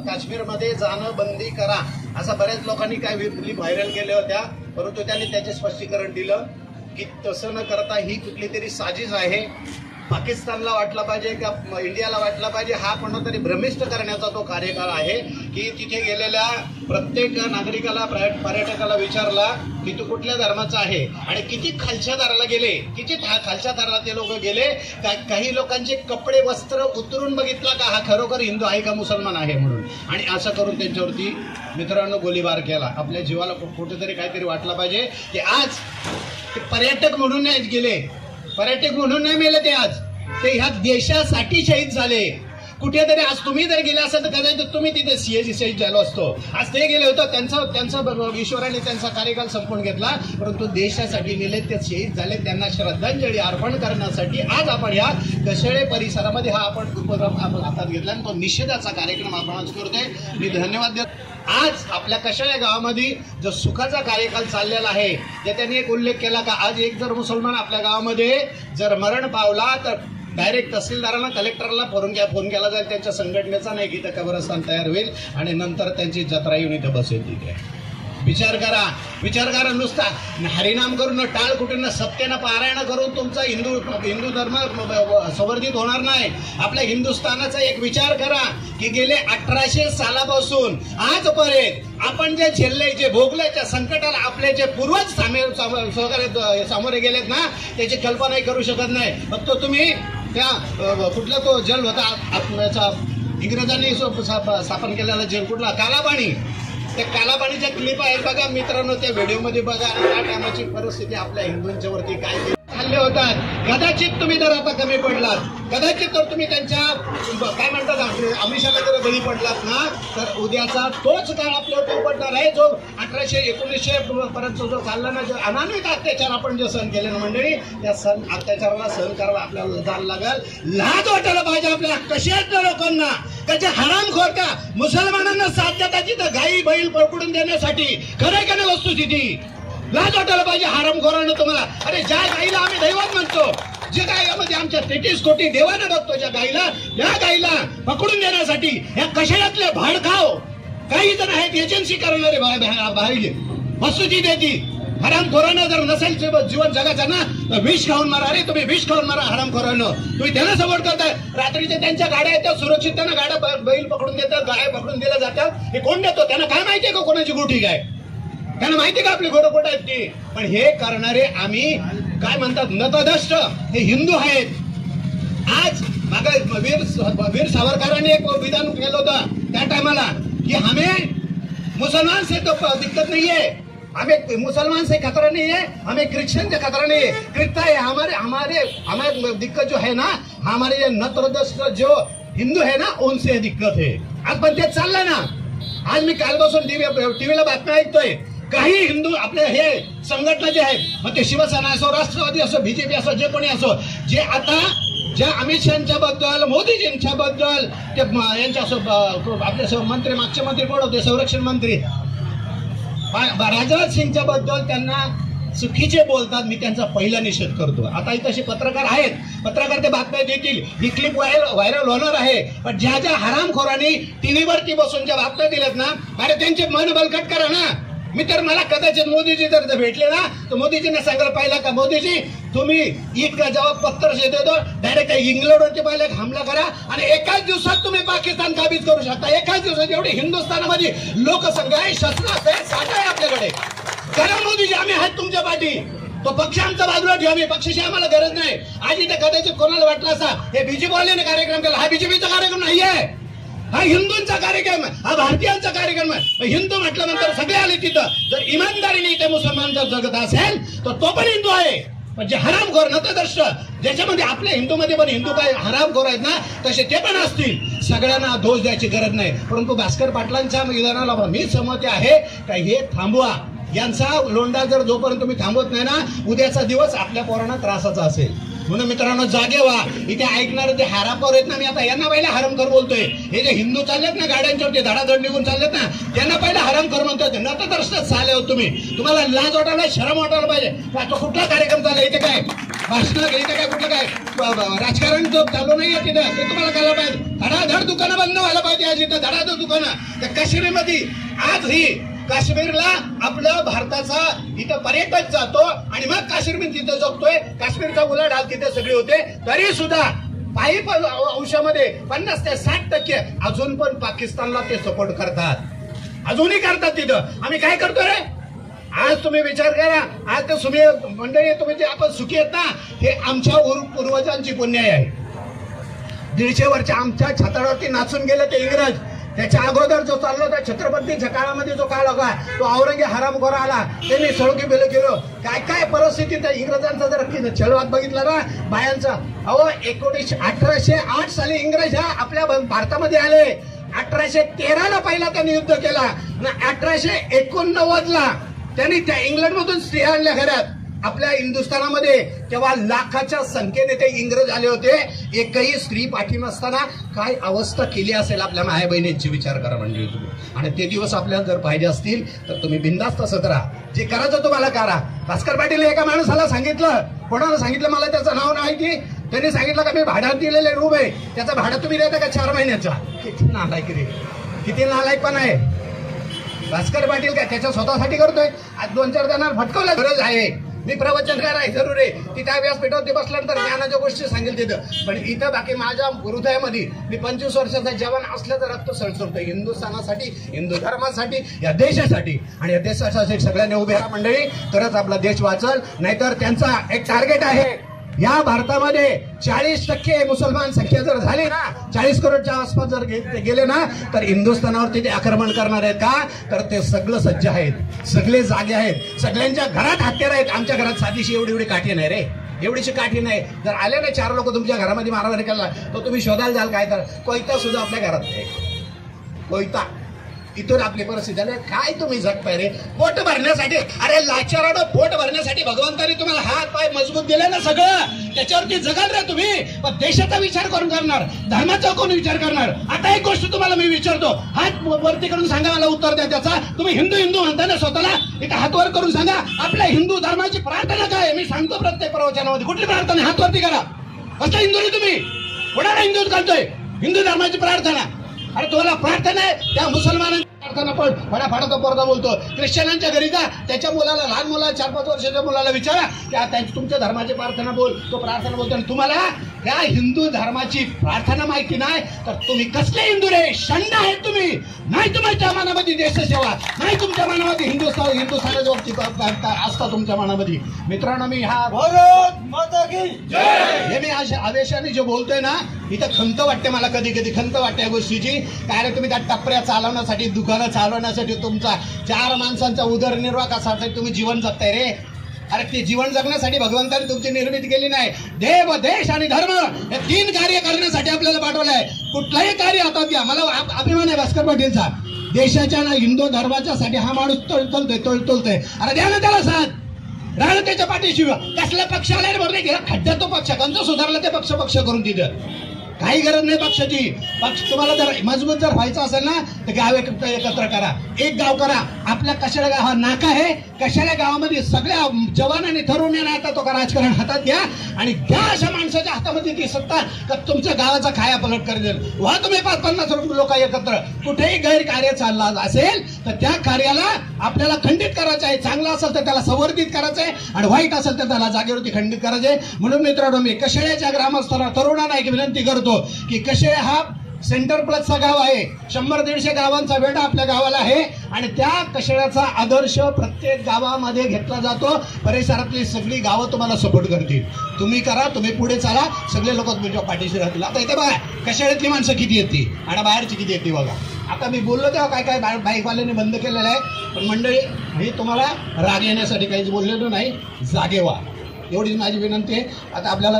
काश्मीरमध्ये जाणं बंदी करा असं बऱ्याच लोकांनी काय क्लिप व्हायरल केल्या होत्या, परंतु त्यांनी त्याचे स्पष्टीकरण दिलं की तसं न करता ही कुठली तरी साजिश आहे. पाकिस्तानला वाटलं पाहिजे का इंडियाला वाटलं पाहिजे हा कोणतरी भ्रमिष्ट करण्याचा तो कार्यकाळ आहे की तिथे गेलेल्या प्रत्येक नागरिकाला पर्यटकाला विचारला की तू कुठल्या धर्माचा आहे आणि किती खालच्या दाराला गेले, किती खालच्या दाराला ते लोक गेले. काही लोकांचे कपडे वस्त्र उतरून बघितला का हा खरोखर हिंदू आहे का मुसलमान आहे म्हणून, आणि असं करून त्यांच्यावरती मित्रांनो गोळीबार केला. आपल्या जीवाला कुठेतरी काहीतरी वाटलं पाहिजे की आज ते पर्यटक म्हणून नाही गेले, पर्यटक म्हणून नाही मेले, ते आज ते ह्या देशासाठी शहीद झाले. कुठेतरी आज तुम्ही जर गेले असाल तर कदाचित तुम्ही तिथे शहीद झालो असतो. आज ते गेले होते, त्यांचा ईश्वराने त्यांचा कार्यकाल संपवून घेतला, परंतु देशासाठी गेले, ते शहीद झाले. त्यांना श्रद्धांजली अर्पण करण्यासाठी आज आपण या कशेळे परिसरामध्ये हा आपण उपक्रम आपण हातात घेतला आणि तो निषेधाचा कार्यक्रम आपण आज करतोय. मी धन्यवाद देतो. आज आपल्या कशेळे गावामध्ये जो सुखाचा कार्यकाल चाललेला आहे ते त्यांनी एक उल्लेख केला का आज एक जर मुसलमान आपल्या गावामध्ये जर मरण पावला तर डायरेक्ट तहसीलदारांना कलेक्टरला फोन केला जाईल, त्यांच्या संघटनेचा नाही की इथं कब्रस्तान तयार होईल आणि नंतर त्यांची जत्रा येऊन इथं बसेल. तिथे विचार करा. नुसता हरिनाम करून टाळ कुठून सत्यानं पारायण करून तुमचा हिंदू धर्म संवर्धित होणार नाही. आपल्या हिंदुस्थानाचा एक विचार करा की गेले 1800 सालापासून आजपर्यंत आपण जे झेलले जे भोगले त्या संकटाला आपले जे पूर्वज सामोरे गेलेत ना त्याची कल्पनाही करू शकत नाही. फक्त तुम्ही त्या कुठला तो जल होता इंग्रजांनी स्थापन केलेला जेल कुठला कालापाणी, त्या कालापाणीच्या क्लिप आहेत बघा मित्रांनो, त्या व्हिडिओमध्ये बघा त्या टायमाची परिस्थिती आपल्या हिंदूंच्या वरती काय हल्ले होतात. कदाचित तुम्ही जर आता कमी पडलात, कदाचित तर तुम्ही त्यांच्या काय म्हणतात आमिषाला जर बळी पडलात ना तर उद्याचा तोच काळ आपल्यावर पडणार आहे जो 1800-1900 पर्यंत जो चालला ना, जो अनान्वित अत्याचार आपण जे सहन केले ना मंडळी, त्या अत्याचाराला सहन करायला आपल्याला जायला लागेल. लाज वाटायला पाहिजे आपल्या कशाच्या लोकांना त्याच्या हरामखोर का मुसलमानांना साथ देतात तिथं गाई बैल पकडून देण्यासाठी. खरं का नाही वस्तुस्थिती? लाज वाटायला पाहिजे हरामखोरांना तुम्हाला. अरे ज्या गाईला आम्ही दैवत म्हणतो, जे गायामध्ये आमच्या 33 कोटी देवाने बघतो, ज्या गाईला या गाईला पकडून देण्यासाठी या कशातले भाडखाव काही जण आहेत एजन्सी करणारे बाहेर वस्तुस्थिती ती हरामखोरांना जर नसेल जीवन जगाचं ना तर विष खाऊन मारा. अरे तुम्ही विष खाऊन मारा हरामखोरांना. तुम्ही त्यांना सपोर्ट करताय. रात्रीचे त्यांच्या गाड्या येतात सुरक्षित, त्यांना गाड्या बैल पकडून देतात, गाय पकडून दिल्या जातात. हे कोण देतो? त्यांना काय माहितीये का कोणाची गोठी काय? त्यांना माहिती का आपली घोडं कुठं आहेत ती? पण हे करणारे आम्ही काय म्हणतात नतदष्ट हे हिंदू आहेत. आज मागे वीर सावरकरांनी एक विधान केलं होतं त्या टायमाला की हमें मुसलमान से तो दिक्कत नहीं है, हमें मुसलमान से खतरा नहीं है, हमें क्रिश्चियन से खतरा नहीं है. कितना है हमारे दिक्कत जो है ना, हमारे ये नतदष्ट जो हिंदू है ना उनसे दिक्कत है. आज पण ते चाललंय ना. आज मी कालपासून टीव्हीला बातम्या ऐकतोय काही हिंदू आपले हे संघटना जे आहेत, मग ते शिवसेना असो, राष्ट्रवादी असो, बीजेपी असो, जे कोणी असो, जे आता ज्या अमित शहाच्या बद्दल मोदीजींच्या बद्दल ते यांच्या आपले मंत्री मागचे मंत्री कोण होते संरक्षण मंत्री राजनाथ सिंगच्या बद्दल त्यांना चुकीचे बोलतात. मी त्यांचा पहिला निषेध करतो. आता इथे असे पत्रकार आहेत, पत्रकार ते बातम्या देतील, ही क्लिप व्हायरल होणार आहे. पण ज्या ज्या हरामखोरांनी टीव्हीवरती बसून ज्या बातम्या दिल्यात ना, अरे त्यांचे मन बलकट करा ना. मी तर मला कदाचित मोदीजी जर भेटले ना तर मोदीजींना सांगायला पाहिलं का मोदीजी तुम्ही ईद का जवाब पत्र देतो डायरेक्ट इंग्लंडवरती पहिले हमला करा आणि एकाच दिवसात तुम्ही पाकिस्तान काबीज करू शकता. एकाच दिवसात एवढी हिंदुस्थानामध्ये लोकसंख्या आहे, शस्त्रास्त्र आहे, साठा आहे आपल्याकडे. करा मोदीजी, आम्ही आहेत तुमच्या पाठी. तो पक्ष आमचा बाजूला ठेवा, मी पक्षाची आम्हाला गरज नाही. आज इथे कदाचित कोणाला वाटलं असा हे बीजेपीवाल्याने कार्यक्रम केला, हा बीजेपीचा कार्यक्रम नाही आहे, हा हिंदूंचा कार्यक्रम आहे, हा भारतीयांचा कार्यक्रम आहे. हिंदू म्हटल्यानंतर सगळे आले तिथं. जर इमानदारीने इथे मुसलमान जर जगत असेल तर तो पण हिंदू आहे. पण जे हरामखोर नतदृष्ट ज्याच्यामध्ये आपल्या हिंदूमध्ये पण हिंदू काय हरामखोर आहेत ना तसे ते पण असतील. सगळ्यांना दोष द्यायची गरज नाही. परंतु भास्कर पाटलांच्या विधानाला मी सहमती आहे का हे थांबवा. यांचा लोंढा जर जोपर्यंत तुम्ही थांबवत नाही ना उद्याचा दिवस आपल्या पोरांना त्रासाचा असेल. म्हणून मित्रांनो जागे व्हा. इथे ऐकणारे जे हरामखोर आहेत ना, मी आता यांना पहिला हरामखोर बोलतोय. हे जे हिंदू चाललेत ना गाड्यांच्यावरती धडाधड निघून चाललेत ना त्यांना पहिला हरामखोर म्हणतोय. नतदृष्ट चाले हो तुम्ही. तुम्हाला लाज वाटायला शरम वाटायला पाहिजे. कुठला कार्यक्रम चालला इथे काय भाषण घ्यायचं काय कुठलं काय राजकारण जो चालू नाहीये तिथं ते तुम्हाला कळलं पाहिजे. धडाधड दुकानं बंद व्हायला पाहिजे. आज इथं धडाधड दुकानं त्या काश्मीरमध्ये आज ही काश्मीरला आपलं भारताचा इथं पर्यटक जातो आणि मग काश्मीर तिथं जगतोय. काश्मीरचा उलाढाल तिथे सगळे होते तरी सुद्धा पायी अंशामध्ये 50 ते 60% अजून पण पाकिस्तानला ते सपोर्ट करतात. अजूनही करतात तिथं. आम्ही काय करतोय रे? आज तुम्ही विचार करा. आज ते तुम्ही मंडळी तुम्ही जे आपण सुखी आहेत ना हे आमच्या पूर्वजांची पुण्याई आहे. 150 वर्ष आमच्या छतावरती नाचून गेले ते इंग्रज. त्याच्या अगोदर जो चालला होता छत्रपतीच्या काळामध्ये जो काळ होता तो औरंगजेब हरामखोर आला. त्यांनी सळकी बेलं केलं. काय काय परिस्थिती त्या इंग्रजांचा जर छळवाद बघितला ना बायांचा. अहो 1808 साली इंग्रज आपल्या भारतामध्ये आले. 1813 पहिला त्यांनी युद्ध केला. 1889 ला त्यांनी त्या इंग्लंडमधून स्त्रिया आणल्या घरात आपल्या हिंदुस्थानामध्ये. तेव्हा लाखाच्या संख्येने ते इंग्रज आले होते. एकही स्त्री पाठी नसताना काय अवस्था केली असेल आपल्या माया बहिणींची विचार करा म्हणजे तुम्ही. आणि ते दिवस आपल्याला जर पाहिजे असतील तर तुम्ही बिंदास्त तसंच राहा. जे करायचं तुम्हाला करा. भास्कर पाटील एका माणसाला सांगितलं. कोणाला सांगितलं मला त्याचं नाव नाही माहिती. त्यांनी सांगितलं का मी भाड्यात दिलेले रूम आहे त्याचं भाडं तुम्ही देता का 4 महिन्याचा. किती नालायक रे. किती नालायक पण आहे भास्कर पाटील. काय त्याच्या स्वतःसाठी करतोय. आज 2-4 जणांना फटकवलं गरज आहे. मी प्रवचनकार आहे जरूर आहे. तिथे व्यासपीठावरती बसल्यानंतर ज्ञानाच्या गोष्टी सांगेल तिथं. पण इथं बाकी माझ्या हृदयामध्ये मी 25 वर्षाचा जवान असल्याचं रक्त सळसळतोय हिंदुस्थानासाठी, हिंदू धर्मासाठी, या देशासाठी. आणि या देशासाठी सगळ्यांनी उभे राहा मंडळी. तरच आपला देश वाचल. नाहीतर त्यांचा एक टार्गेट आहे. या भारतामध्ये 40% मुसलमान संख्या जर झाली ना 40 करोडच्या आसपास जर गेले ना तर हिंदुस्थानावरती ते आक्रमण करणार आहेत का. तर ते सगळं सज्ज आहेत. सगळे जागे आहेत. सगळ्यांच्या घरात हत्यार आहेत. आमच्या घरात साधीशी एवढी काठी नाही रे. एवढीशी काठी नाही. जर आले ना 4 लोक तुमच्या घरामध्ये मारामारी केला तर तुम्ही शोधायला जाल काय. तर कोयता सुद्धा आपल्या घरात नाही. कोयता. इथून आपली परिस्थिती झाली. काय तुम्ही जगताय रे पोट भरण्यासाठी. अरे लाचारानं पोट भरण्यासाठी भगवंताने तुम्हाला हात पाय मजबूत दिले ना सगळं. त्याच्यावरती जगाल रे तुम्ही. पण देशाचा विचार करून करणार. धर्माचा कोण विचार करणार. आता एक गोष्ट तुम्हाला मी विचारतो. हात वरती करून सांगा मला उत्तर द्या त्याचा. तुम्ही हिंदू हिंदू म्हणता ना स्वतःला. इथं हात वर करून सांगा आपल्या हिंदू धर्माची प्रार्थना काय. मी सांगतो प्रत्येक प्रवचनामध्ये कुठली प्रार्थना. हात वरती करा. कसं हिंदू रे तुम्ही. कोणाला हिंदू घालतोय. हिंदू धर्माची प्रार्थना. अरे तुम्हाला प्रार्थना आहे त्या मुसलमानांची प्रार्थना पण फटाफटा पोरगा बोलतो. ख्रिश्चनांच्या घरी जा त्याच्या मुलाला लहान मुलाला 4-5 वर्षाच्या मुलाला विचारा की तुमच्या धर्माची प्रार्थना बोल. तो प्रार्थना बोलतो. आणि तुम्हाला त्या हिंदू धर्माची प्रार्थना माहिती नाही तर तुम्ही कसले हिंदू रे. शंड आहेत तुम्ही. नाही तुमच्या मनामध्ये देशसेवा नाही. तुमच्या मनामध्ये हिंदुस्थानाच्या बाबतीत असता तुमच्या मनामध्ये. मित्रांनो मी हा भारत माता की जय हे मी आवेशाने जे बोलतोय ना इथं खंत वाटते मला. कधी कधी खंत वाटते या गोष्टीची. काय रे तुम्ही त्या टपऱ्या चालवण्यासाठी दुकानं चालवण्यासाठी तुमचा 4 माणसांचा उदरनिर्वाह कशासाठी तुम्ही जीवन जगताय रे. अरे ते जीवन जगण्यासाठी भगवंताने तुमची निर्मिती केली नाही. देव देश आणि धर्म हे 3 कार्य करण्यासाठी आपल्याला पाठवलं आहे. कुठलाही कार्य हातात घ्या. मला अभिमान आहे भास्कर पाटीलचा. देशाच्या ना हिंदू धर्माच्या साठी हा माणूस तळतोलतोय. अरे द्या ना त्याला साथ. राहिलं त्याच्या पाठीशी. कसल्या पक्षाला बरोबर खड्ड्यात तो पक्ष कंच सुधारला ते पक्ष करून तिथं. काही गरज नाही पक्षाची. पक्ष तुम्हाला जर मजबूत जर व्हायचं असेल ना तर गाव एकत्र करा. एक गाव करा. आपल्या कशाला गाव हा नाका आहे. कशाला गावामध्ये सगळ्या जवानांनी तरुणांना आता तो राजकारण हातात घ्या आणि त्या अशा माणसाच्या हातामध्ये ती सत्ता का तुमच्या गावाचा खाया पलट करेल. व्हा तुम्ही 5-50 लोक एकत्र. कुठेही गैरकार्य चालला असेल तर त्या कार्याला आपल्याला खंडित करायचं आहे. चांगलं असेल तर त्याला संवर्धित करायचं आहे आणि वाईट असेल तर त्याला जागेवरती खंडित करायचं आहे. म्हणून मित्रांनो मी कशाळ्याच्या ग्रामस्थांना तरुणांना एक विनंती करतो की कशे हा सेंटर प्लसचा गाव आहे. 100-150 गावांचा वेढा आपल्या गावाला आहे आणि त्या कशाळ्याचा आदर्श प्रत्येक गावामध्ये घेतला जातो. परिसरातली सगळी गावं तुम्हाला सपोर्ट करतील. तुम्ही करा. तुम्ही पुढे चाला. सगळे लोक तुमच्या पाठीशी राहतील. आता इथे बघा कशाळ्यातली माणसं किती येते आणि बाहेरची किती येते बघा. आता मी बोललो तेव्हा काय बाईकवाल्यांनी बंद केलेलं आहे. पण मंडळी मी तुम्हाला राग येण्यासाठी काहीच बोललेलो नाही. जागे व्हा एवढीच माझी विनंती आहे. आता आपल्याला